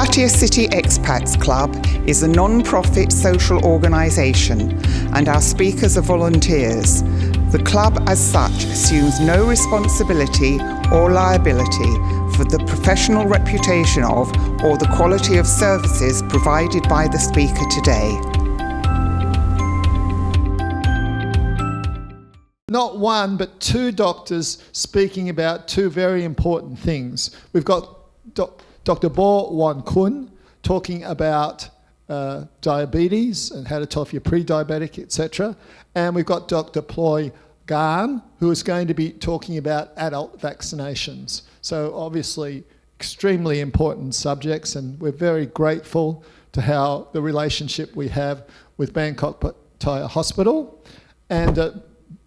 Pattaya City Expats Club is a non-profit social organisation and our speakers are volunteers. The club as such assumes no responsibility or liability for the professional reputation of or the quality of services provided by the speaker today. Not one, but two doctors speaking about two very important things. We've got Dr. Bo Wan Kun talking about diabetes and how to tell if you're pre-diabetic, etc. And we've got Dr. Ploy Garn, who is going to be talking about adult vaccinations. So obviously extremely important subjects, and we're very grateful to how the relationship we have with Bangkok Pattaya Hospital. And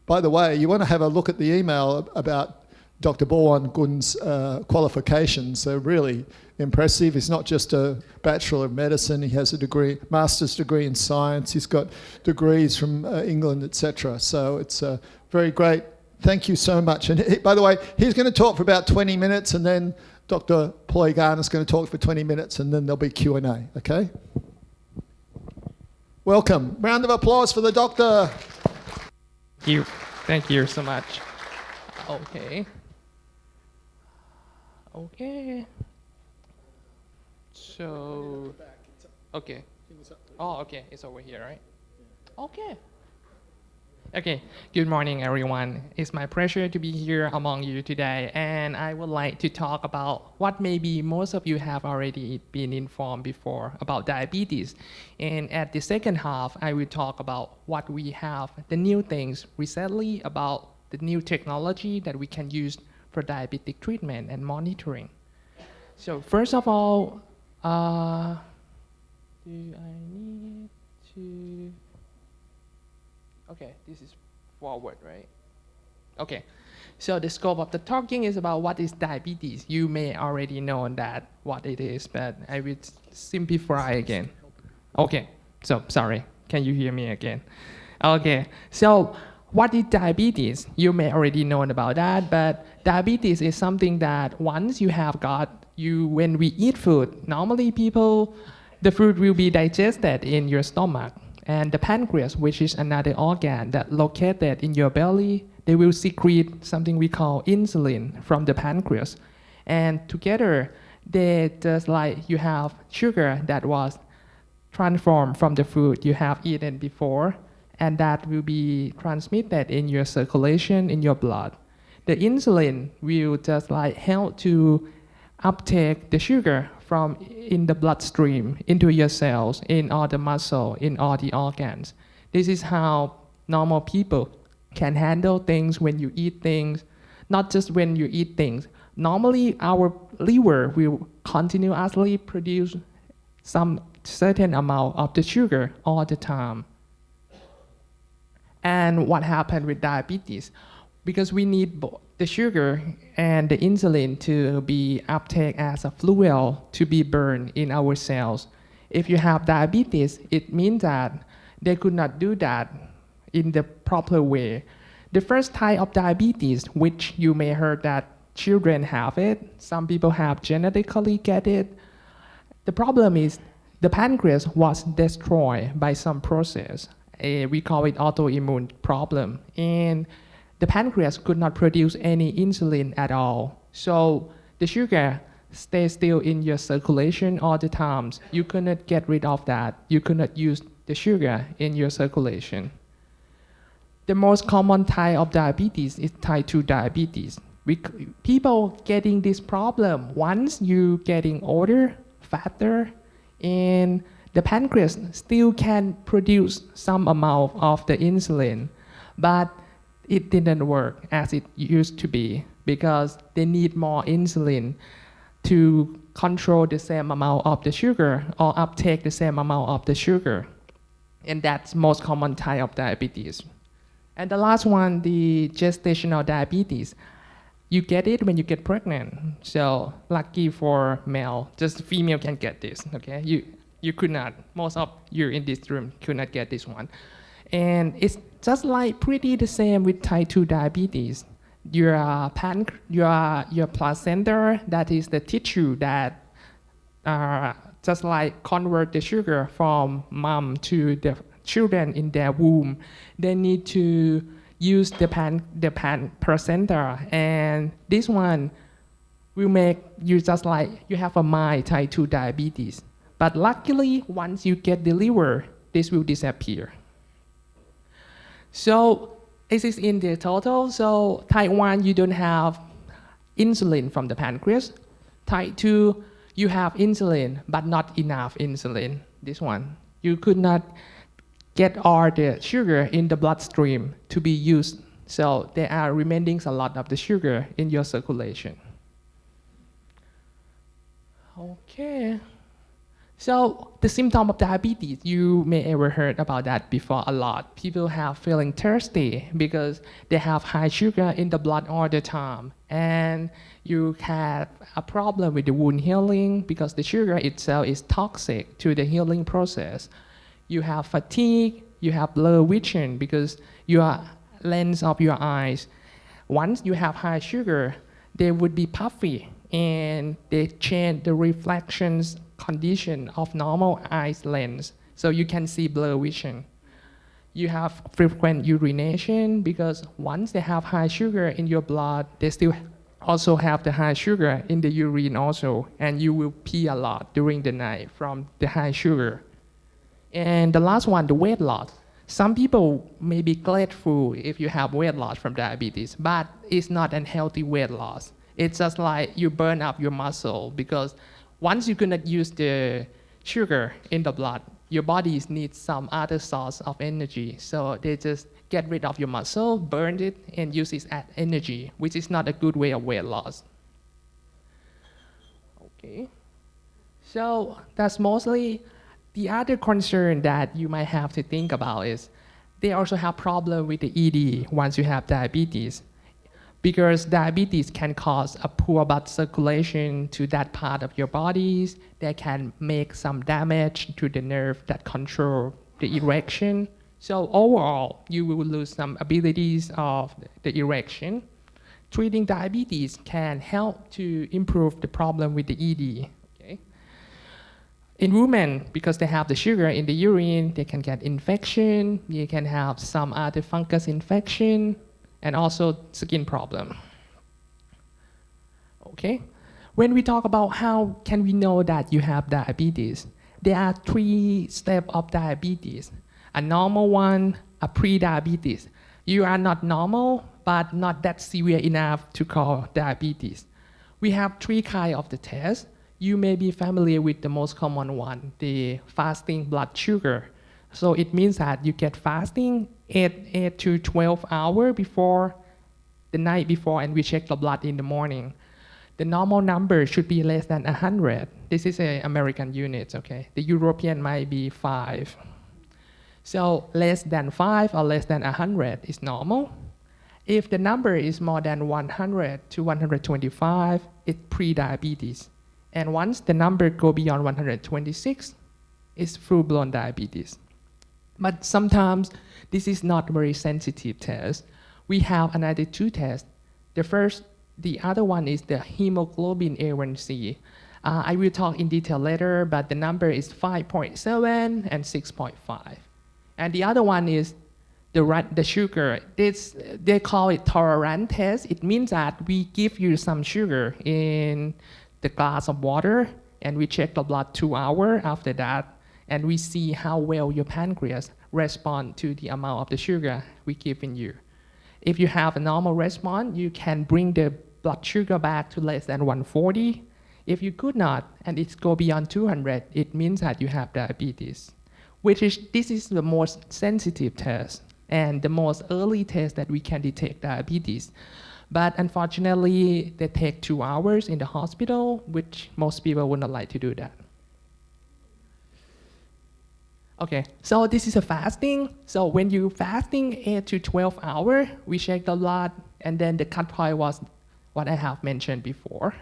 by the way, you want to have a look at the email about Dr. Bowan Gun's qualifications. They're really impressive. He's not just a Bachelor of Medicine, he has a degree, master's degree in science, he's got degrees from England, etc. So it's very great. Thank you so much. And by the way, he's going to talk for about 20 minutes, and then Dr. Ploy Garn is going to talk for 20 minutes, and then there'll be Q&A, okay? Welcome. Round of applause for the doctor. Thank you so much. Okay. So, okay. Oh, okay. It's over here, right? Okay. Good morning, everyone. It's my pleasure to be here among you today, and I would like to talk about what maybe most of you have already been informed before about diabetes. And at the second half, I will talk about what we have, the new things recently about the new technology that we can use for diabetic treatment and monitoring. So first of all, do I need to... Okay, this is forward, right? Okay, so the scope of the talking is about what is diabetes. You may already know that what it is, but I will simplify again. Okay, so sorry, can you hear me again? Okay, so what is diabetes? You may already know about that, but diabetes is something that once you have when we eat food, normally the food will be digested in your stomach. And the pancreas, which is another organ that located in your belly, they will secrete something we call insulin from the pancreas. And together, they just like you have sugar that was transformed from the food you have eaten before, and that will be transmitted in your circulation, in your blood. The insulin will just like help to uptake the sugar from in the bloodstream into your cells, in all the muscle, in all the organs. This is how normal people can handle things when you eat things, not just when you eat things. Normally, our liver will continuously produce some certain amount of the sugar all the time. And what happened with diabetes? Because we need both the sugar and the insulin to be uptake as a fuel to be burned in our cells. If you have diabetes, it means that they could not do that in the proper way. The first type of diabetes, which you may heard that children have it, some people have genetically get it. The problem is the pancreas was destroyed by some process. We call it autoimmune problem. And the pancreas could not produce any insulin at all. So the sugar stays still in your circulation all the time. You cannot get rid of that. You cannot use the sugar in your circulation. The most common type of diabetes is type 2 diabetes. People getting this problem once you getting older, fatter, and the pancreas still can produce some amount of the insulin, but it didn't work as it used to be because they need more insulin to control the same amount of the sugar or uptake the same amount of the sugar. And that's most common type of diabetes. And the last one, the gestational diabetes. You get it when you get pregnant. So lucky for male, just female can get this, okay? You could not, most of you in this room could not get this one. And it's just like pretty the same with type 2 diabetes. Your placenta, that is the tissue that just like convert the sugar from mom to the children in their womb. They need to use the placenta, and this one will make you just like you have a mild type 2 diabetes. But luckily, once you get delivered, this will disappear. So this is in the total. So type 1, you don't have insulin from the pancreas. Type 2, you have insulin, but not enough insulin. This one, you could not get all the sugar in the bloodstream to be used. So there are remaining a lot of the sugar in your circulation. Okay. So the symptom of diabetes, you may ever heard about that before a lot. People have feeling thirsty because they have high sugar in the blood all the time. And you have a problem with the wound healing because the sugar itself is toxic to the healing process. You have fatigue, you have blurred vision because your lens of your eyes, once you have high sugar, they would be puffy and they change the reflections condition of normal eyes lens, so you can see blurred vision. You have frequent urination because once they have high sugar in your blood, they still also have the high sugar in the urine also, and you will pee a lot during the night from the high sugar. And the last one, the weight loss. Some people may be grateful if you have weight loss from diabetes, but it's not an healthy weight loss. It's just like you burn up your muscle because once you cannot use the sugar in the blood, your body needs some other source of energy. So they just get rid of your muscle, burn it, and use it as energy, which is not a good way of weight loss. Okay. So that's mostly the other concern that you might have to think about is they also have problem with the ED once you have diabetes, because diabetes can cause a poor blood circulation to that part of your bodies. That can make some damage to the nerve that control the erection. So overall, you will lose some abilities of the erection. Treating diabetes can help to improve the problem with the ED. Okay? In women, because they have the sugar in the urine, they can get infection, they can have some other fungus infection, and also skin problem. Okay? When we talk about how can we know that you have diabetes, there are 3 steps of diabetes. A normal one, a pre-diabetes. You are not normal, but not that severe enough to call diabetes. We have 3 kinds of the tests. You may be familiar with the most common one, the fasting blood sugar. So it means that you get fasting 8 to 12 hours before the night before, and we check the blood in the morning. The normal number should be less than 100. This is an American unit, okay? The European might be 5. So less than 5 or less than 100 is normal. If the number is more than 100 to 125, it's pre-diabetes. And once the number go beyond 126, it's full-blown diabetes. But sometimes this is not very sensitive test. We have another 2 tests. The other one is the hemoglobin A1C. I will talk in detail later, but the number is 5.7 and 6.5. And the other one is the sugar. They call it tolerance test. It means that we give you some sugar in the glass of water, and we check the blood 2 hours after that, and we see how well your pancreas respond to the amount of the sugar we give in you. If you have a normal response, you can bring the blood sugar back to less than 140. If you could not, and it's go beyond 200, it means that you have diabetes, this is the most sensitive test and the most early test that we can detect diabetes. But unfortunately, they take 2 hours in the hospital, which most people would not like to do that. Okay, so this is a fasting. So when you fasting 8 to 12 hours, we check the blood, and then the cut point was what I have mentioned before.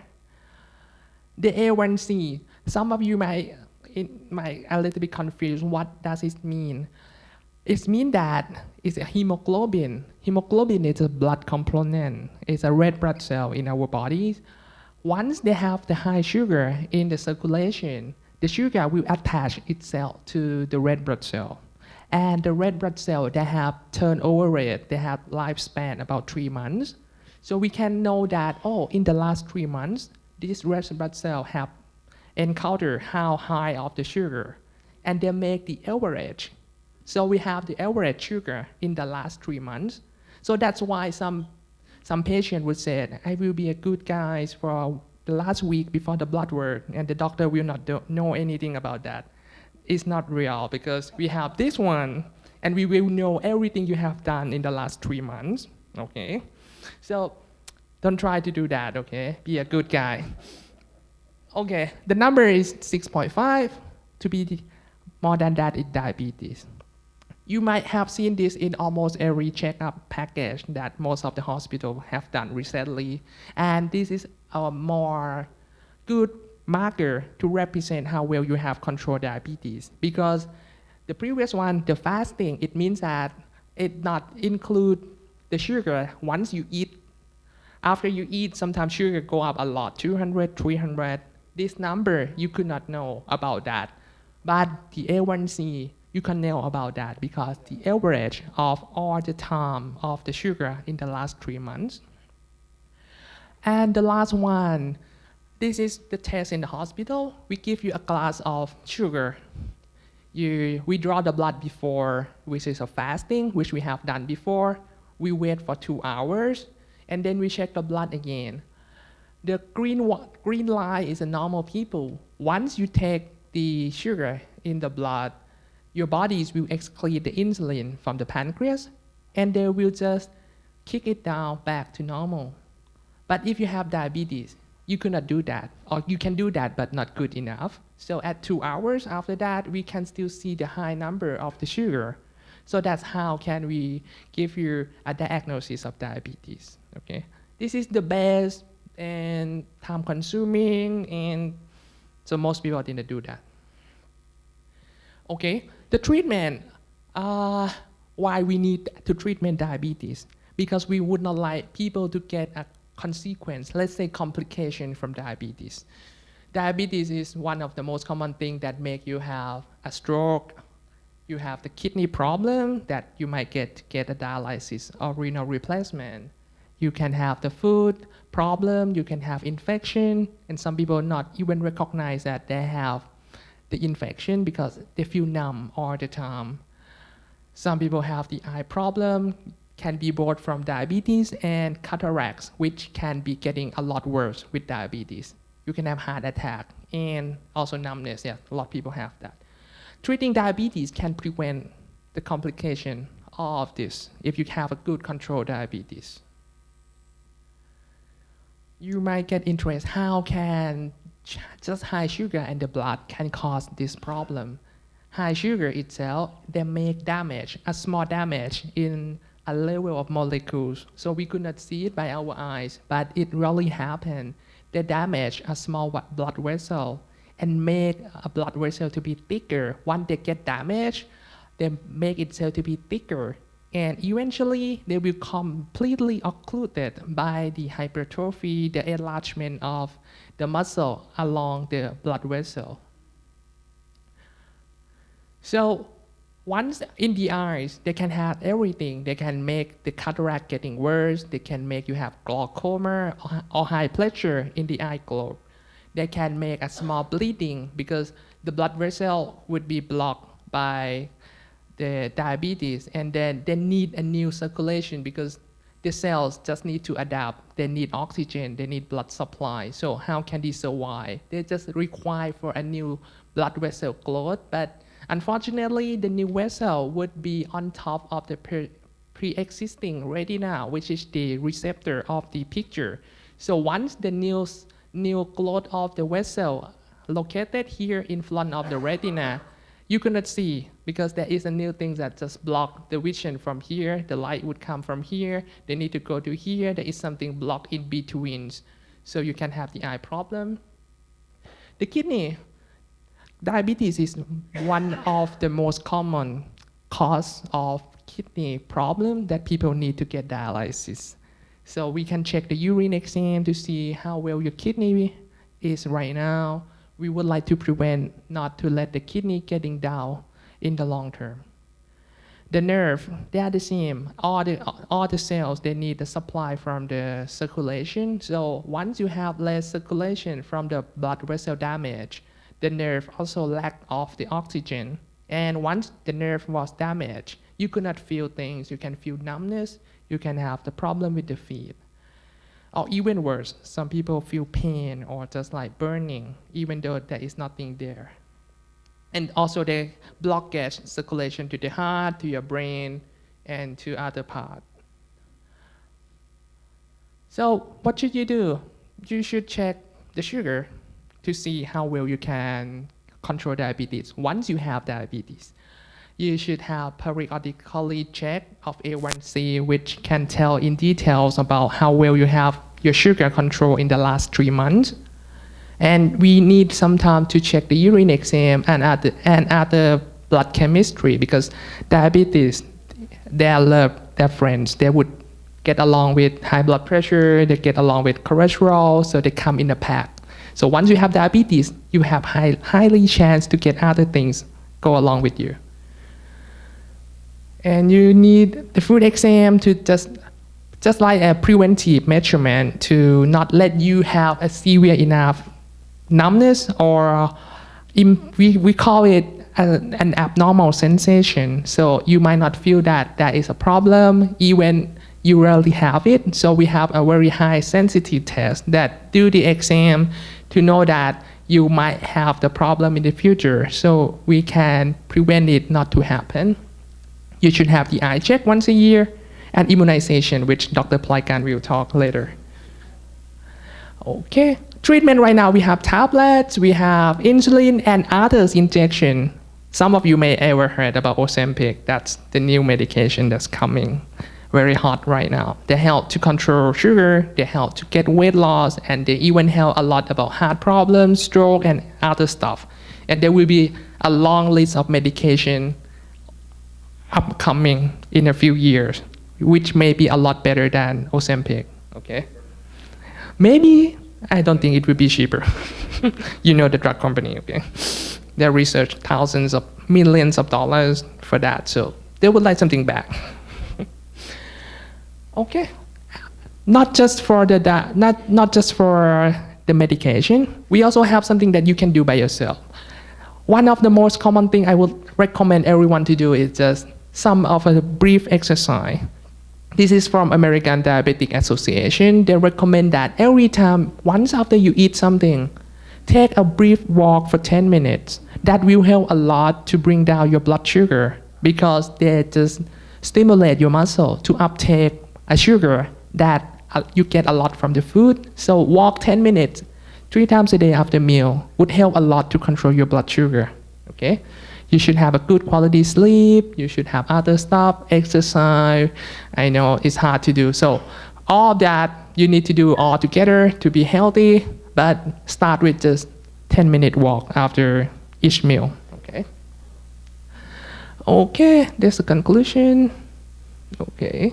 The A1C, some of you might a little bit confused. What does it mean? It means that it's a hemoglobin. Hemoglobin is a blood component. It's a red blood cell in our bodies. Once they have the high sugar in the circulation, the sugar will attach itself to the red blood cell. And the red blood cell, they have turnover rate, they have lifespan about 3 months. So we can know that, in the last 3 months, this red blood cell have encountered how high of the sugar, and they make the average. So we have the average sugar in the last 3 months. So that's why some patient would say, I will be a good guy for the last week before the blood work, and the doctor will not know anything about that. It's not real, because we have this one, and we will know everything you have done in the last 3 months, okay? So don't try to do that, okay? Be a good guy. Okay, the number is 6.5. To be more than that, it's diabetes. You might have seen this in almost every checkup package that most of the hospitals have done recently. And this is a more good marker to represent how well you have controlled diabetes. Because the previous one, the fasting, it means that it not include the sugar once you eat. After you eat, sometimes sugar go up a lot, 200, 300. This number, you could not know about that. But the A1C, you can know about that because the average of all the time of the sugar in the last 3 months. And the last one, this is the test in the hospital. We give you a glass of sugar. We draw the blood before, which is a fasting, which we have done before. We wait for 2 hours, and then we check the blood again. The green line is a normal people. Once you take the sugar in the blood, your bodies will excrete the insulin from the pancreas, and they will just kick it down back to normal. But if you have diabetes, you cannot do that, or you can do that, but not good enough. So at 2 hours after that, we can still see the high number of the sugar. So that's how can we give you a diagnosis of diabetes, okay? This is the best and time consuming, and so most people didn't do that. Okay, the treatment, why we need to treatment diabetes? Because we would not like people to get a consequence, let's say complication from diabetes. Diabetes is one of the most common things that make you have a stroke. You have the kidney problem that you might get a dialysis or renal replacement. You can have the food problem, you can have infection, and some people not even recognize that they have the infection because they feel numb all the time. Some people have the eye problem, can be both from diabetes and cataracts, which can be getting a lot worse with diabetes. You can have heart attack and also numbness. Yeah, a lot of people have that. Treating diabetes can prevent the complication of this if you have a good control diabetes. You might get interested, how can just high sugar in the blood can cause this problem? High sugar itself, they make damage, a small damage in a level of molecules. So we could not see it by our eyes, but it really happened. They damage a small blood vessel and make a blood vessel to be thicker. Once they get damaged, they make itself to be thicker. And eventually, they will completely occluded by the hypertrophy, the enlargement of the muscle along the blood vessel. So once in the eyes, they can have everything. They can make the cataract getting worse. They can make you have glaucoma or high pressure in the eye globe. They can make a small bleeding because the blood vessel would be blocked by the diabetes, and then they need a new circulation because the cells just need to adapt. They need oxygen, they need blood supply. So how can they survive? They just require for a new blood vessel growth, but unfortunately, the new vessel would be on top of the pre-existing retina, which is the receptor of the picture. So once the new growth of the vessel located here in front of the retina, you cannot see because there is a new thing that just block the vision from here. The light would come from here. They need to go to here. There is something blocked in between. So you can have the eye problem. The kidney. Diabetes is one of the most common cause of kidney problem that people need to get dialysis. So we can check the urine exam to see how well your kidney is right now. We would like to prevent not to let the kidney getting down in the long term. The nerve, they are the same. All the cells, they need the supply from the circulation. So once you have less circulation from the blood vessel damage, the nerve also lack of the oxygen. And once the nerve was damaged, you could not feel things. You can feel numbness. You can have the problem with the feet. Or even worse, some people feel pain or just like burning, even though there is nothing there. And also they blockage circulation to the heart, to your brain, and to other parts. So what should you do? You should check the sugar to see how well you can control diabetes. Once you have diabetes, you should have periodically check of A1C, which can tell in details about how well you have your sugar control in the last 3 months. And we need some time to check the urine exam and other blood chemistry, because diabetes, they love their friends. They would get along with high blood pressure, they get along with cholesterol, so they come in a pack. So once you have diabetes, you have highly chance to get other things go along with you. And you need the food exam to just like a preventive measurement to not let you have a severe enough numbness, or we call it an abnormal sensation. So you might not feel that that is a problem, even you rarely have it. So we have a very high sensitive test that do the exam to know that you might have the problem in the future, so we can prevent it not to happen. You should have the eye check once a year, and immunization, which Dr. Plaikan will talk later. Okay, treatment right now, we have tablets, we have insulin, and others injection. Some of you may ever heard about Ozempic. That's the new medication that's coming, very hot right now. They help to control sugar, they help to get weight loss, and they even help a lot about heart problems, stroke, and other stuff. And there will be a long list of medication upcoming in a few years, which may be a lot better than Ozempic, okay? Maybe, I don't think it will be cheaper. You know the drug company, okay? They research thousands of millions of dollars for that, so they would like something back. Okay, not just for the medication, we also have something that you can do by yourself. One of the most common thing I would recommend everyone to do is just some of a brief exercise. This is from American Diabetic Association. They recommend that every time, once after you eat something, take a brief walk for 10 minutes. That will help a lot to bring down your blood sugar, because they just stimulate your muscle to uptake a sugar that you get a lot from the food. So walk 10 minutes 3 times a day after meal would help a lot to control your blood sugar, okay? You should have a good quality sleep, you should have other stuff, exercise. I know it's hard to do. So all that you need to do all together to be healthy, but start with just 10-minute walk after each meal, okay? Okay, there's a conclusion, okay.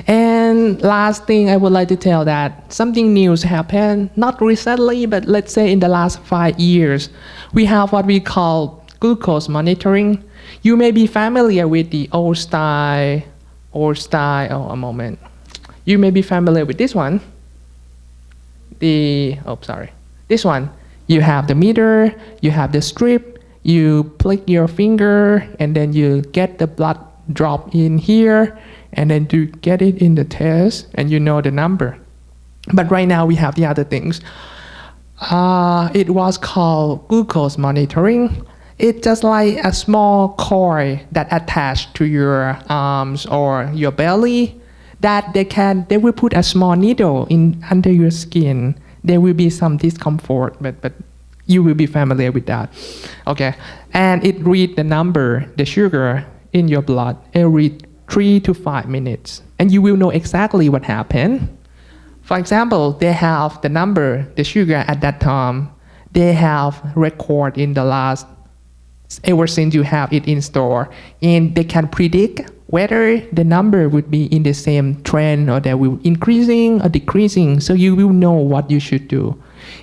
And last thing I would like to tell that something new happened, not recently, but let's say in the last 5 years. We have what we call glucose monitoring. You may be familiar with the old style, You may be familiar with this one. This one. You have the meter, you have the strip, you prick your finger, and then you get the blood drop in here, and then you get it in the test, and you know the number. But right now we have the other things. It was called glucose monitoring. It's just like a small coil that attached to your arms or your belly, that they will put a small needle in under your skin. There will be some discomfort, but you will be familiar with that. Okay, and it reads the number, the sugar in your blood every 3 to 5 minutes, and you will know exactly what happened. For example, they have the number, the sugar at that time. They have record in the last, ever since you have it in store, and they can predict whether the number would be in the same trend, or they will increasing or decreasing, so you will know what you should do.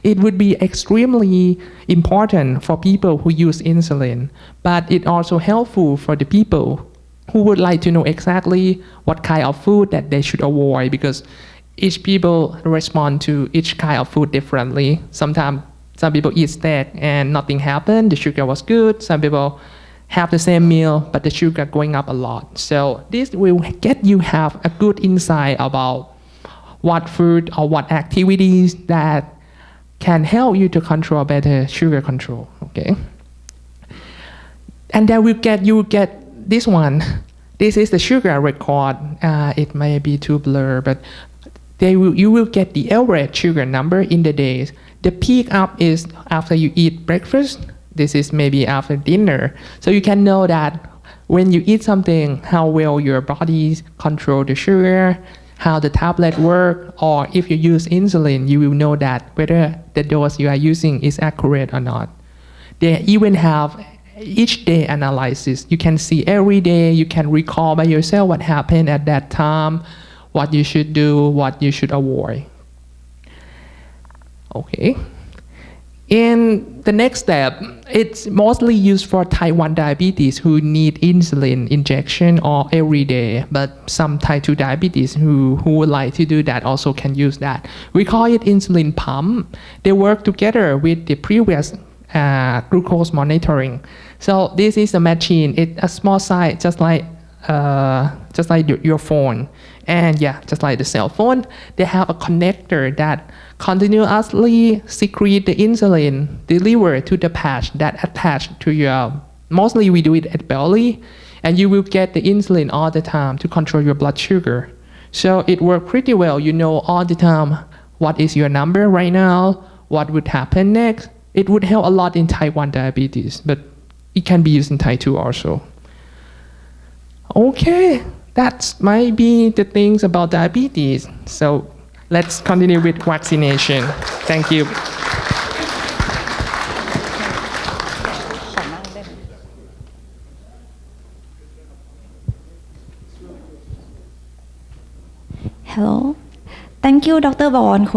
It would be extremely important for people who use insulin, but it also helpful for the people who would like to know exactly what kind of food that they should avoid, because each people respond to each kind of food differently. Sometimes some people eat steak and nothing happened, the sugar was good. Some people have the same meal, but the sugar going up a lot. So this will get you have a good insight about what food or what activities that can help you to control better sugar control, okay? And then you get this one. This is the sugar record. It may be too blurred, but you will get the average sugar number in the days. The peak up is after you eat breakfast. This is maybe after dinner. So you can know that when you eat something, how well your body control the sugar, how the tablet work, or if you use insulin, you will know that whether the dose you are using is accurate or not. They even have each day analysis. You can see every day, you can recall by yourself what happened at that time, what you should do, what you should avoid. Okay. In the next step, it's mostly used for type 1 diabetes who need insulin injection or every day, but some type 2 diabetes who would like to do that also can use that. We call it insulin pump. They work together with the previous glucose monitoring. So this is a machine. It's a small size, just like your phone. And yeah, just like the cell phone, they have a connector that continuously secrete the insulin delivered to the patch that attached to your, mostly we do it at belly, and you will get the insulin all the time to control your blood sugar. So it works pretty well. You know all the time what is your number right now, what would happen next. It would help a lot in type 1 diabetes, but it can be used in type 2 also. Okay, that might be the things about diabetes. So let's continue with vaccination. Thank you. Hello. Thank you, Dr. Bawon Kun,